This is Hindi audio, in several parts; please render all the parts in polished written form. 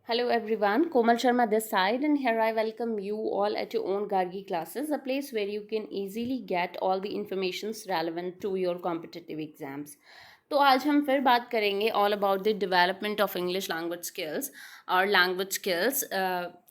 Hello everyone, Komal Sharma this side, and here I welcome you all at your own Gargi classes, a place where you can easily get all the informations relevant to your competitive exams. तो आज हम फिर बात करेंगे all about the development of English language skills और लैंग्वेज स्किल्स।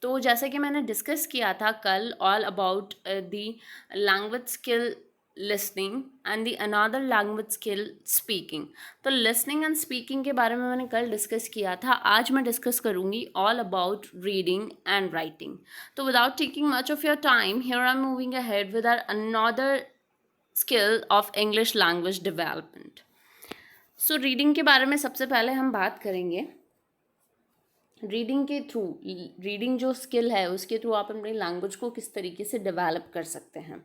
तो जैसे कि मैंने डिस्कस किया था कल all about the language skill listening and the another language skill speaking. तो लिसनिंग एंड स्पीकिंग के बारे में मैंने कल डिस्कस किया था। आज मैं डिस्कस करूँगी all about reading and writing. तो without taking much of your time here I am moving ahead with our another skill of English language development. So reading के बारे में सबसे पहले हम बात करेंगे। रीडिंग के थ्रू, रीडिंग जो स्किल है उसके थ्रू आप अपनी लैंग्वेज को किस तरीके से डेवलप कर सकते हैं।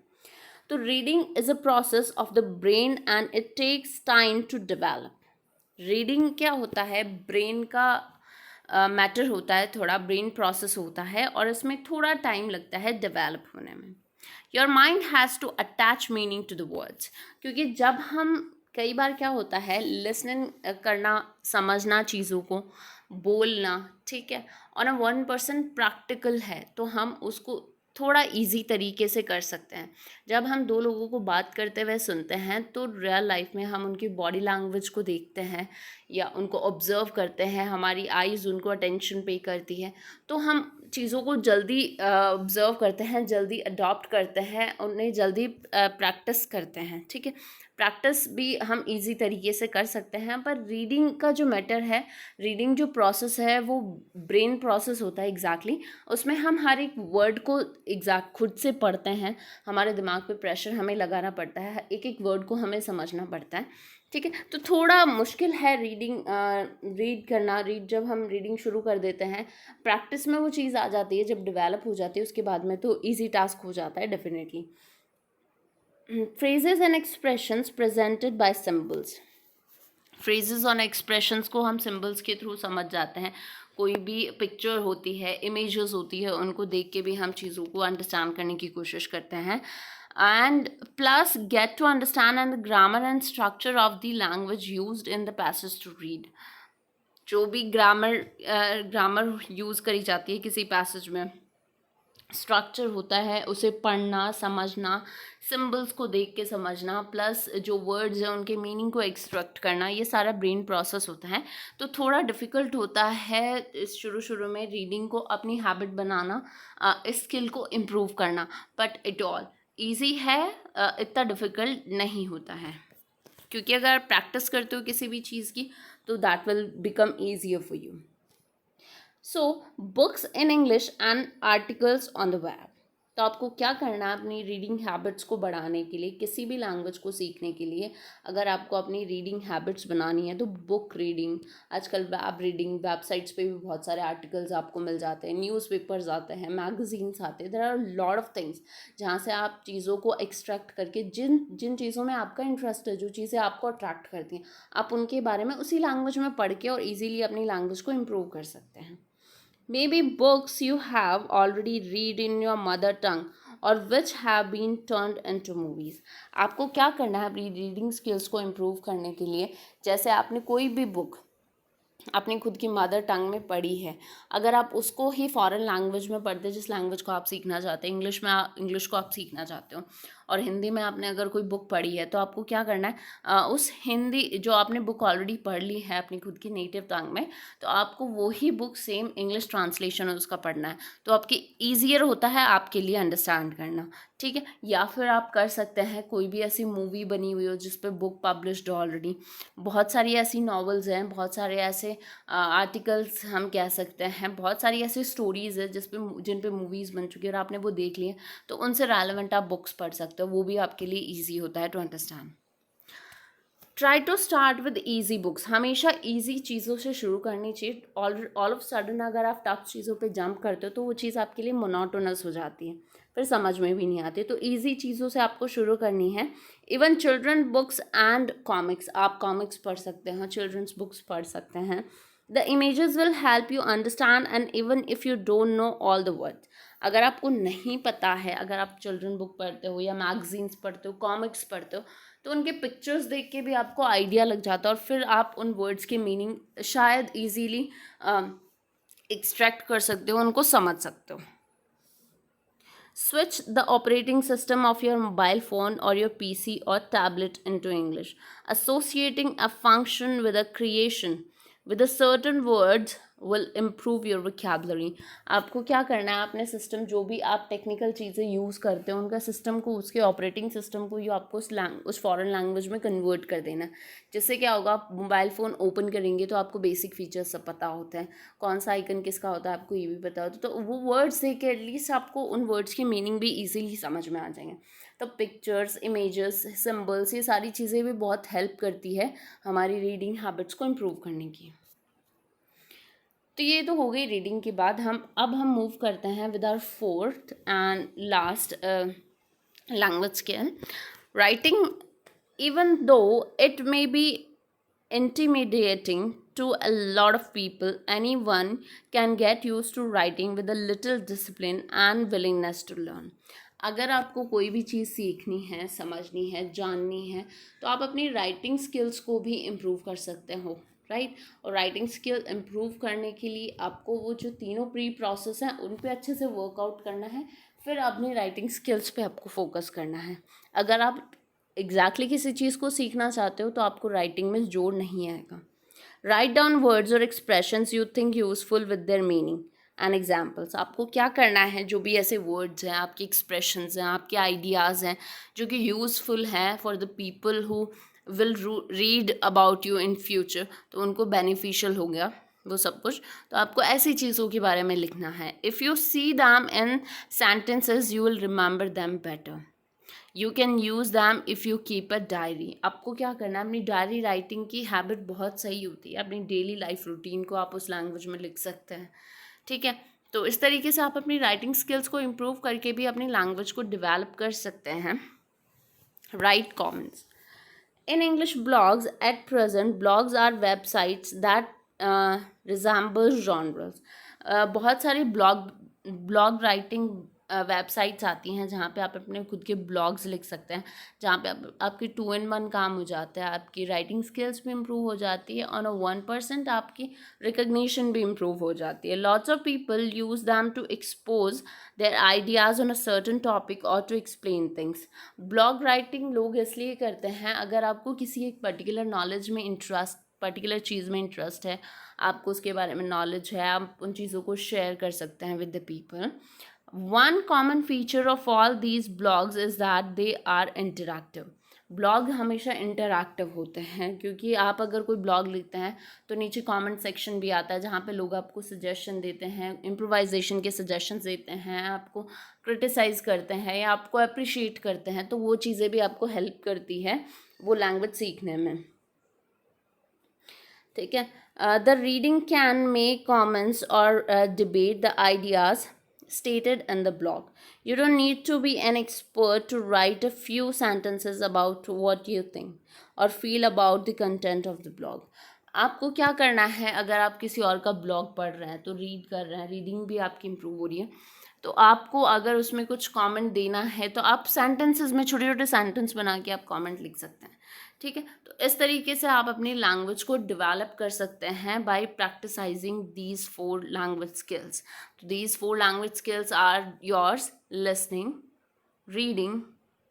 तो reading is a process of the brain and it takes time to develop. Reading क्या होता है, ब्रेन का मैटर होता है, थोड़ा ब्रेन प्रोसेस होता है और इसमें थोड़ा टाइम लगता है डेवलप होने में। Your mind has to attach meaning to the words, क्योंकि जब हम कई बार क्या होता है लिसनिंग करना, समझना, चीज़ों को बोलना, ठीक है, और 1% प्रैक्टिकल है तो हम उसको थोड़ा इजी तरीके से कर सकते हैं। जब हम दो लोगों को बात करते हुए सुनते हैं तो रियल लाइफ में हम उनकी बॉडी लैंग्वेज को देखते हैं या उनको ऑब्ज़र्व करते हैं, हमारी आइज़ उनको अटेंशन पे करती है, तो हम चीज़ों को जल्दी ऑब्ज़र्व करते हैं, जल्दी अडॉप्ट करते हैं, उन्हें जल्दी प्रैक्टिस करते हैं। ठीक है, प्रैक्टिस भी हम इजी तरीके से कर सकते हैं। पर रीडिंग का जो मैटर है, रीडिंग जो प्रोसेस है वो ब्रेन प्रोसेस होता है एग्जैक्टली। उसमें हम हर एक वर्ड को एग्जैक्ट खुद से पढ़ते हैं, हमारे दिमाग पे प्रेशर हमें लगाना पड़ता है, एक एक वर्ड को हमें समझना पड़ता है। ठीक है, तो थोड़ा मुश्किल है रीड करना। जब हम रीडिंग शुरू कर देते हैं, प्रैक्टिस में वो चीज़ आ जाती है, जब डेवलप हो जाती है उसके बाद में तो ईजी टास्क हो जाता है definitely. Phrases and expressions presented by symbols. Phrases और एक्सप्रेशंस को हम सिंबल्स के थ्रू समझ जाते हैं। कोई भी पिक्चर होती है, इमेजेस होती है, उनको देख के भी हम चीज़ों को अंडरस्टैंड करने की कोशिश करते हैं। And plus get to understand and the grammar and structure of the language used in the passage to read. जो भी ग्रामर यूज़ करी जाती है किसी पैसेज में, स्ट्रक्चर होता है, उसे पढ़ना, समझना, सिंबल्स को देख के समझना, प्लस जो वर्ड्स हैं उनके मीनिंग को एक्सट्रैक्ट करना, ये सारा ब्रेन प्रोसेस होता है। तो थोड़ा डिफ़िकल्ट होता है इस शुरू में रीडिंग को अपनी हैबिट बनाना, इस स्किल को इम्प्रूव करना, बट इट ऑल ईजी है, इतना डिफ़िकल्ट नहीं होता है, क्योंकि अगर प्रैक्टिस करते हो किसी भी चीज़ की तो that will become easier for you. So books in English and articles on the web. तो आपको क्या करना है अपनी रीडिंग हैबिट्स को बढ़ाने के लिए, किसी भी लैंग्वेज को सीखने के लिए अगर आपको अपनी रीडिंग हैबिट्स बनानी है तो बुक रीडिंग, आजकल वेब रीडिंग, वेबसाइट्स पे भी बहुत सारे आर्टिकल्स आपको मिल जाते हैं, न्यूज़पेपर्स आते हैं, मैगजीन्स आते हैं, there are lot of things जहाँ से आप चीज़ों को एक्सट्रैक्ट करके जिन जिन चीज़ों में आपका इंटरेस्ट है, जो चीज़ें आपको अट्रैक्ट करती हैं, आप उनके बारे में उसी लैंग्वेज में पढ़ के और ईजिली अपनी लैंग्वेज को इम्प्रूव कर सकते हैं। Maybe books you have already read in your mother tongue or which have been turned into movies. आपको क्या करना है अपनी रीडिंग स्किल्स को इम्प्रूव करने के लिए? जैसे आपने कोई भी बुक अपनी खुद की मदर टंग में पढ़ी है, अगर आप उसको ही फॉरेन लैंग्वेज में पढ़ते, जिस लैंग्वेज को आप सीखना चाहते हैं, इंग्लिश को आप सीखना चाहते हो और हिंदी में आपने अगर कोई बुक पढ़ी है, तो आपको क्या करना है, उस हिंदी जो आपने बुक ऑलरेडी पढ़ ली है अपनी खुद की नेटिव टंग में, तो आपको वही बुक सेम इंग्लिश ट्रांसलेशन उसका पढ़ना है, तो आपकी ईजियर होता है आपके लिए अंडरस्टैंड करना। ठीक है, या फिर आप कर सकते हैं कोई भी ऐसी मूवी बनी हुई हो जिस पे बुक पब्लिश्ड ऑलरेडी, बहुत सारी ऐसी नॉवेल्स हैं, बहुत सारे ऐसे आर्टिकल्स हम कह सकते हैं, बहुत सारी ऐसी स्टोरीज़ है जिन पे मूवीज़ बन चुकी है और आपने वो देख ली है, तो उनसे रेलेवेंट आप बुक्स पढ़ सकते हो, वो भी आपके लिए ईजी होता है to understand. Try to start with easy books. हमेशा ईजी चीज़ों से शुरू करनी चाहिए। ऑल ऑफ सडन अगर आप टफ चीज़ों पे जंप करते हो तो वो चीज़ आपके लिए मोनोटोनस हो जाती है, फिर समझ में भी नहीं आती। तो ईजी चीज़ों से आपको शुरू करनी है। Even children books and comics, आप कॉमिक्स पढ़ सकते हैं, चिल्ड्रंस बुक्स पढ़ सकते हैं। The images will help you understand and even if you don't know all the words. अगर आपको नहीं पता है, अगर आप चिल्ड्रन बुक पढ़ते हो या मैगजीन्स पढ़ते हो, कॉमिक्स पढ़ते हो, तो उनके पिक्चर्स देख के भी आपको आइडिया लग जाता है और फिर आप उन वर्ड्स के मीनिंग शायद ईजीली एक्सट्रैक्ट कर सकते हो, उनको समझ सकते हो. Switch the operating system of your mobile phone or your PC or tablet into English. Associating a function with a creation with a certain words will improve your vocabulary. आपको क्या करना है, अपने सिस्टम जो भी आप टेक्निकल चीज़ें यूज़ करते हो उनका सिस्टम को, उसके ऑपरेटिंग सिस्टम को, ये आपको उस फॉरेन लैंग्वेज में कन्वर्ट कर देना. जिससे क्या होगा, आप मोबाइल फ़ोन ओपन करेंगे तो आपको बेसिक फीचर्स सब पता होता है, कौन सा आइकन किसका होता है आपको ये भी पता होता है. तो वो वर्ड्स देख के एटलीस्ट आपको उन वर्ड्स की मीनिंग भी ईजिली समझ में आ जाएंगे. तो पिक्चर्स, इमेजेस, सिम्बल्स, ये सारी चीज़ें भी बहुत हेल्प करती है हमारी रीडिंग हैबिट्स को इम्प्रूव करने की. तो ये तो हो गई रीडिंग की बात. अब हम मूव करते हैं with our fourth and last language skill, writing. Even though it may be intimidating to a lot of people, anyone can get used to writing with a little discipline and willingness to learn. अगर आपको कोई भी चीज़ सीखनी है, समझनी है, जाननी है, तो आप अपनी राइटिंग स्किल्स को भी इम्प्रूव कर सकते हो, राइट. और राइटिंग स्किल इम्प्रूव करने के लिए आपको वो जो तीनों प्री प्रोसेस हैं उन पे अच्छे से वर्कआउट करना है. फिर अपनी राइटिंग स्किल्स पे आपको फोकस करना है. अगर आप एग्जैक्टली किसी चीज़ को सीखना चाहते हो तो आपको राइटिंग में जोड़ नहीं आएगा. राइट डाउन वर्ड्स और expressions you think useful with their meaning and examples. आपको क्या करना है, जो भी ऐसे वर्ड्स हैं, आपके एक्सप्रेशंस हैं, आपके आइडियाज़ हैं जो कि यूज़फुल हैं for the people who will read about you in future, तो उनको बेनिफिशियल हो गया वो सब कुछ. तो आपको ऐसी चीज़ों के बारे में लिखना है. If you see them in sentences you will remember them better. You can use them if you keep a diary. आपको क्या करना है, अपनी डायरी राइटिंग की हैबिट बहुत सही होती है. अपनी डेली लाइफ रूटीन को आप उस लैंग्वेज में लिख सकते हैं, ठीक है. तो इस तरीके से आप अपनी राइटिंग स्किल्स को इम्प्रूव करके भी अपनी लैंग्वेज को डेवलप कर सकते हैं. Right comments. In English blogs, at present, blogs are websites that resemble genres. बहुत सारी ब्लॉग राइटिंग वेबसाइट्स आती हैं जहाँ पे आप अपने खुद के ब्लॉग्स लिख सकते हैं, जहाँ पे आपकी 2-in-1 काम हो जाता है. आपकी राइटिंग स्किल्स भी इम्प्रूव हो जाती है और 1% आपकी रिकग्निशन भी इम्प्रूव हो जाती है. Lots of people use them to expose their ideas on a certain topic और to explain things. Blog writing लोग इसलिए करते हैं, अगर आपको किसी एक पर्टिकुलर नॉलेज में इंटरेस्ट, पर्टिकुलर चीज़ में इंटरेस्ट है, आपको उसके बारे में नॉलेज है, आप उन चीज़ों को शेयर कर सकते हैं with the people. One common feature of all these blogs is that they are interactive. Blog हमेशा इंटरैक्टिव होते हैं, क्योंकि आप अगर कोई ब्लॉग लिखते हैं तो नीचे कमेंट सेक्शन भी आता है जहाँ पे लोग आपको सजेशन देते हैं, इम्प्रोवाइजेशन के सजेशंस देते हैं, आपको क्रिटिसाइज़ करते हैं या आपको अप्रिशिएट करते हैं. तो वो चीज़ें भी आपको हेल्प करती है वो लैंग्वेज सीखने में, ठीक है. The reading can make comments और debate the ideas stated in the blog. You don't need to be an expert to write a few sentences about what you think or feel about the content of the blog. आपको क्या करना है, अगर आप किसी और का ब्लॉग पढ़ रहे हैं तो रीड कर रहे हैं, रीडिंग भी आपकी इम्प्रूव हो रही है, तो आपको अगर उसमें कुछ कमेंट देना है तो आप सेंटेंसेस में छोटे छोटे सेंटेंस बना के आप कमेंट लिख सकते हैं, ठीक है. तो इस तरीके से आप अपनी लैंग्वेज को डेवलप कर सकते हैं by practising these 4 language skills. तो these 4 language skills are yours: listening, reading,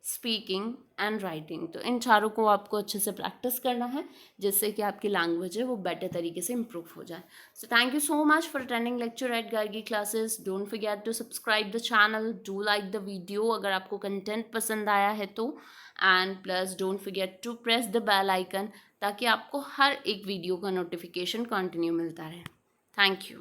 speaking and writing. तो इन चारों को आपको अच्छे से प्रैक्टिस करना है जिससे कि आपकी लैंग्वेज है वो बेटर तरीके से इम्प्रूव हो जाए. So thank you so much for attending lecture at Gargi classes. Don't forget to subscribe the channel, do like the video अगर आपको कंटेंट पसंद आया है तो, and plus don't forget to press the bell icon ताकि आपको हर एक वीडियो का नोटिफिकेशन कंटिन्यू मिलता रहे. Thank you.